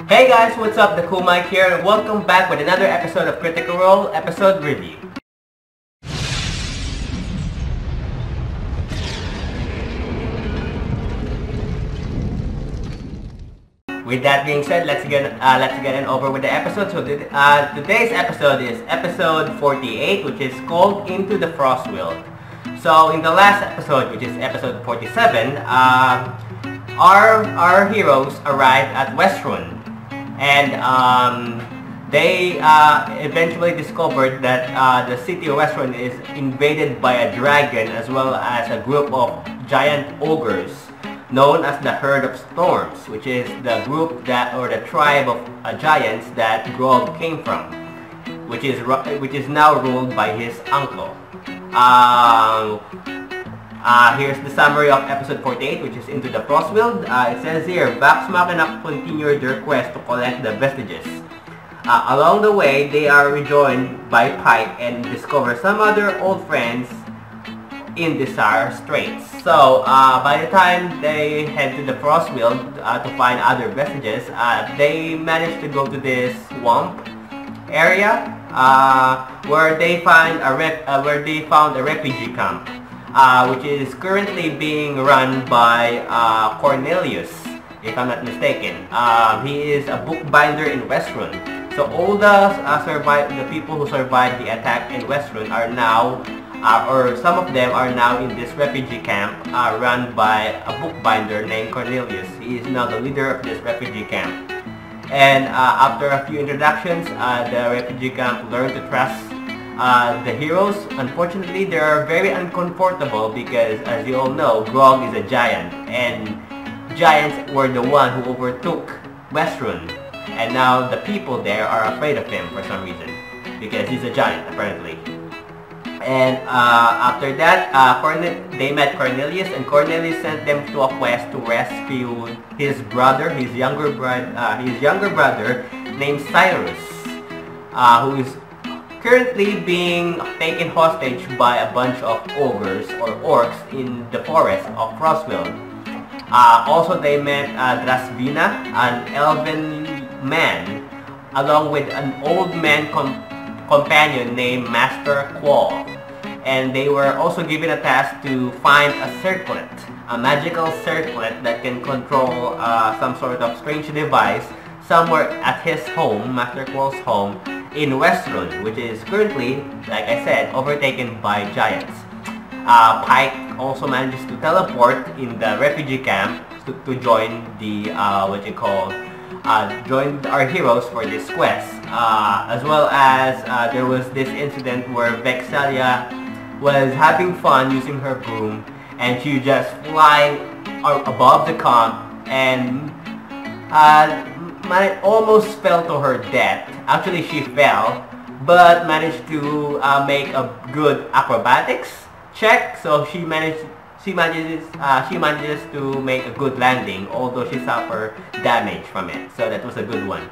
Hey guys, what's up? The Cool Mike here, and welcome back with another episode of Critical Role Episode Review. With that being said, let's get it over with the episode. So today's episode is episode 48, which is called Into the Frostworld. So in the last episode, which is episode 47, our heroes arrived at Westrun, and they eventually discovered that the city of Westrun is invaded by a dragon as well as a group of giant ogres known as the Herd of Storms, which is the group that, or the tribe of giants that Grog came from, which is now ruled by his uncle. Here's the summary of episode 48, which is Into the Frostworld. It says here, Vox Machina continued their quest to collect the vestiges. Along the way, they are rejoined by Pike and discover some other old friends in the straits. So, by the time they head to the Frostworld to find other vestiges, they managed to go to this swamp area where they found a refugee camp, which is currently being run by Cornelius, if I'm not mistaken. He is a bookbinder in Westrun. So all the people who survived the attack in Westrun are now, or some of them are now in this refugee camp run by a bookbinder named Cornelius. He is now the leader of this refugee camp. And after a few introductions, the refugee camp learned to trust the heroes. Unfortunately, they are very uncomfortable because, as you all know, Grog is a giant, and giants were the one who overtook Westrun, and now the people there are afraid of him for some reason because he's a giant apparently. And after that, they met Cornelius, and Cornelius sent them to a quest to rescue his brother, his younger brother named Cyrus, who is currently being taken hostage by a bunch of ogres or orcs in the forest of Frostworld. Also, they met Drasvina, an elven man, along with an old man companion named Master Quall. And they were also given a task to find a circlet, a magical circlet that can control some sort of strange device somewhere at his home, Master Quall's home, in Westrun, which is currently, like I said, overtaken by giants. Pike also manages to teleport in the refugee camp to join the join our heroes for this quest. As well as there was this incident where Vexalia was having fun using her broom, and she just flying above the camp and almost fell to her death. Actually, she fell, but managed to make a good acrobatics check. So she manages to make a good landing, although she suffered damage from it. So that was a good one.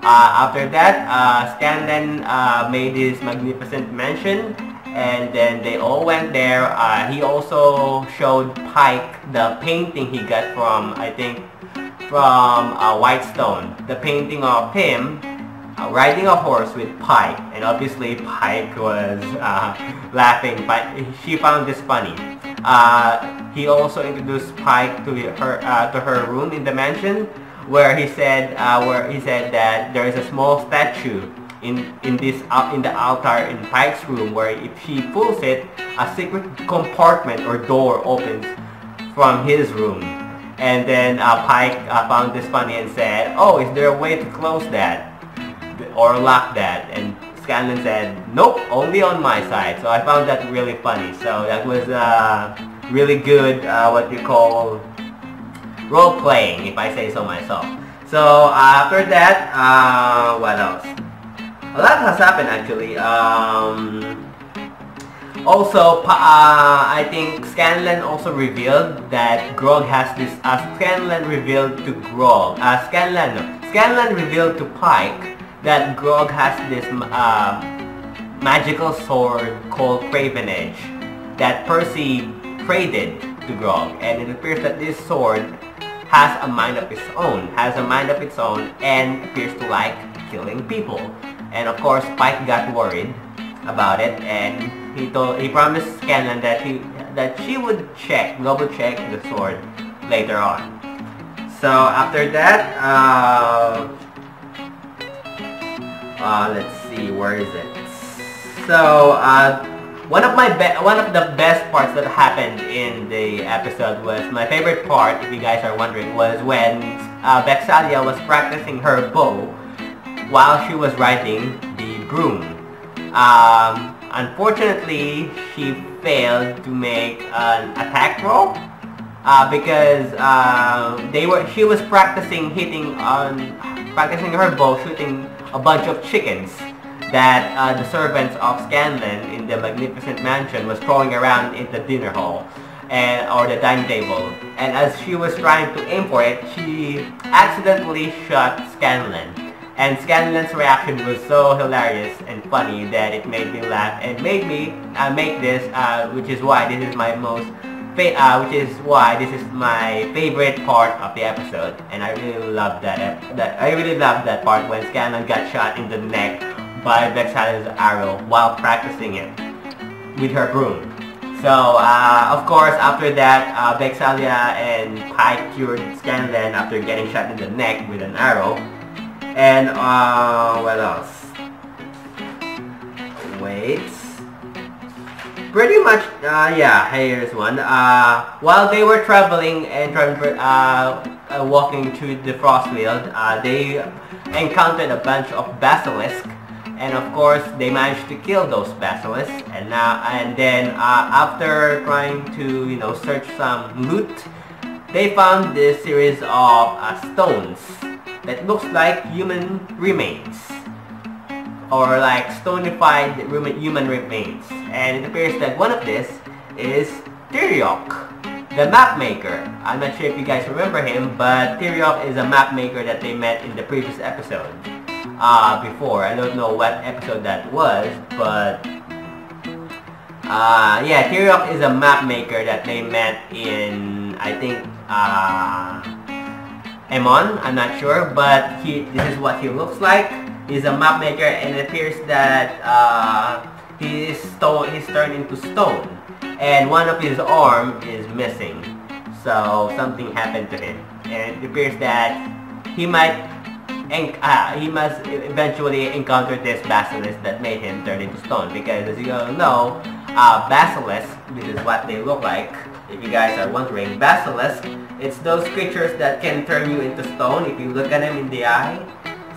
After that, Scanlan made his magnificent mansion, and then they all went there. He also showed Pike the painting he got from, I think, from Whitestone. The painting of him riding a horse with Pike, and obviously Pike was laughing. She found this funny. He also introduced Pike to her room in the mansion, where he said that there is a small statue in the altar in Pike's room, where if she pulls it, a secret compartment or door opens from his room. And then Pike found this funny and said, "Oh, is there a way to close that or lock that?" And Scanlan said, "Nope, only on my side." So I found that really funny. So that was really good, what you call role playing, if I say so myself. So after that, what else? A lot has happened actually. Also, I think Scanlan also revealed that Grog has this. Scanlan revealed to Grog. Scanlan revealed to Pike that Grog has this magical sword called Craven Edge that Percy traded to Grog, and it appears that this sword has a mind of its own, and appears to like killing people. And of course, Pike got worried about it, and he promised Scanlan that she would double check the sword later on. So after that, let's see, where is it? So one of the best parts that happened in the episode was my favorite part, if you guys are wondering, was when Vex'ahlia was practicing her bow while she was riding the broom. Unfortunately, she failed to make an attack roll because she was practicing her bow, shooting a bunch of chickens that the servants of Scanlan in the magnificent mansion was throwing around in the dinner hall or the dining table. And as she was trying to aim for it, she accidentally shot Scanlan. And Scanlan's reaction was so hilarious and funny that it made me laugh and made me make this, which is why this is my favorite part of the episode. And I really love that part when Scanlan got shot in the neck by Vex'ahlia's arrow while practicing it with her broom. So of course, after that, Vex'ahlia and Pike cured Scanlan after getting shot in the neck with an arrow. And what else? Wait. Pretty much, yeah, here's one. While they were traveling and walking through the Frostfield, they encountered a bunch of basilisks, and of course they managed to kill those basilisks. And then after trying to search some loot, they found this series of stones that looks like human remains, or like stonified human remains. And it appears that one of this is Tyriok, the map maker. I'm not sure if you guys remember him, but Tyriok is a map maker that they met in the previous episode. Before, I don't know what episode that was, but yeah, Tyriok is a map maker that they met in, I think, Emon, I'm not sure, but this is what he looks like. He's a map maker, and it appears that he's turned into stone, and one of his arm is missing. So something happened to him, and it appears that he must eventually encounter this basilisk that made him turn into stone. Because as you all know, basilisk, this is what they look like. If you guys are wondering, basilisk, it's those creatures that can turn you into stone if you look at them in the eye.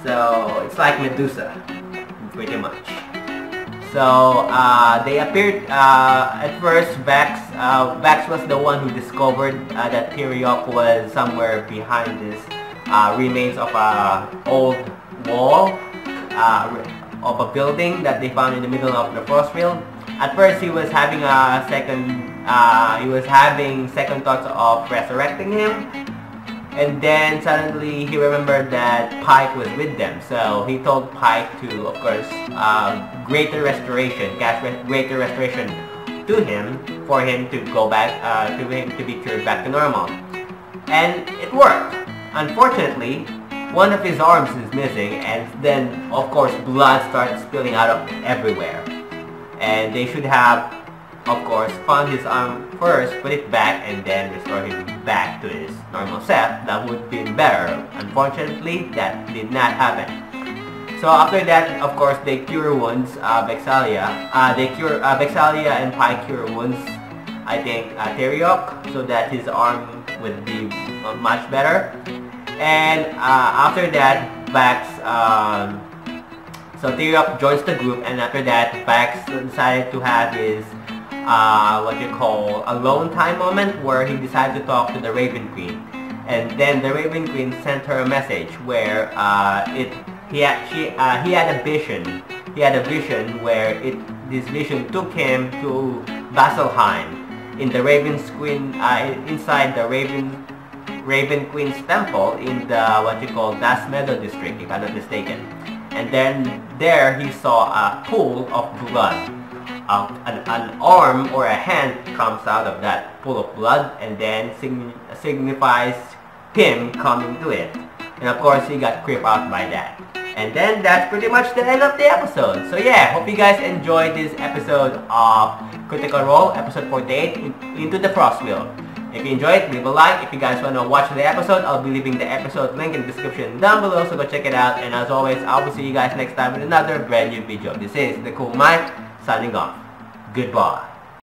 So it's like Medusa, pretty much. So they appeared at first. Vax was the one who discovered that Tyriok was somewhere behind this remains of a old wall of a building that they found in the middle of the Frostfield. At first, he was having second thoughts of resurrecting him, and then suddenly he remembered that Pike was with them. So he told Pike to, of course, cast greater restoration to him for him to go back, to him to be cured back to normal, and it worked. Unfortunately, one of his arms is missing, and then of course blood starts spilling out of everywhere. And they should have, of course, found his arm first, put it back, and then restore him back to his normal self. That would have been better. Unfortunately, that did not happen. So after that, of course, they cure wounds. Vex'ahlia and Pike cure wounds, I think, Tyriok, so that his arm would be much better. And after that, so Tyriok joins the group, and after that, Vax decided to have his alone time moment, where he decided to talk to the Raven Queen. And then the Raven Queen sent her a message where he had a vision. He had a vision where this vision took him to Vasselheim in the inside the Raven Queen's temple in the Das Meadow district, if I'm not mistaken. And then there he saw a pool of blood. An arm or a hand comes out of that pool of blood, and then signifies him coming to it. And of course, he got creeped out by that. And then that's pretty much the end of the episode. So yeah, hope you guys enjoyed this episode of Critical Role, episode 48, Into the Frost Wheel. If you enjoyed, leave a like. If you guys want to watch the episode, I'll be leaving the episode link in the description down below, so go check it out. And as always, I will see you guys next time with another brand new video. This is the Cool Mike, signing off. Goodbye.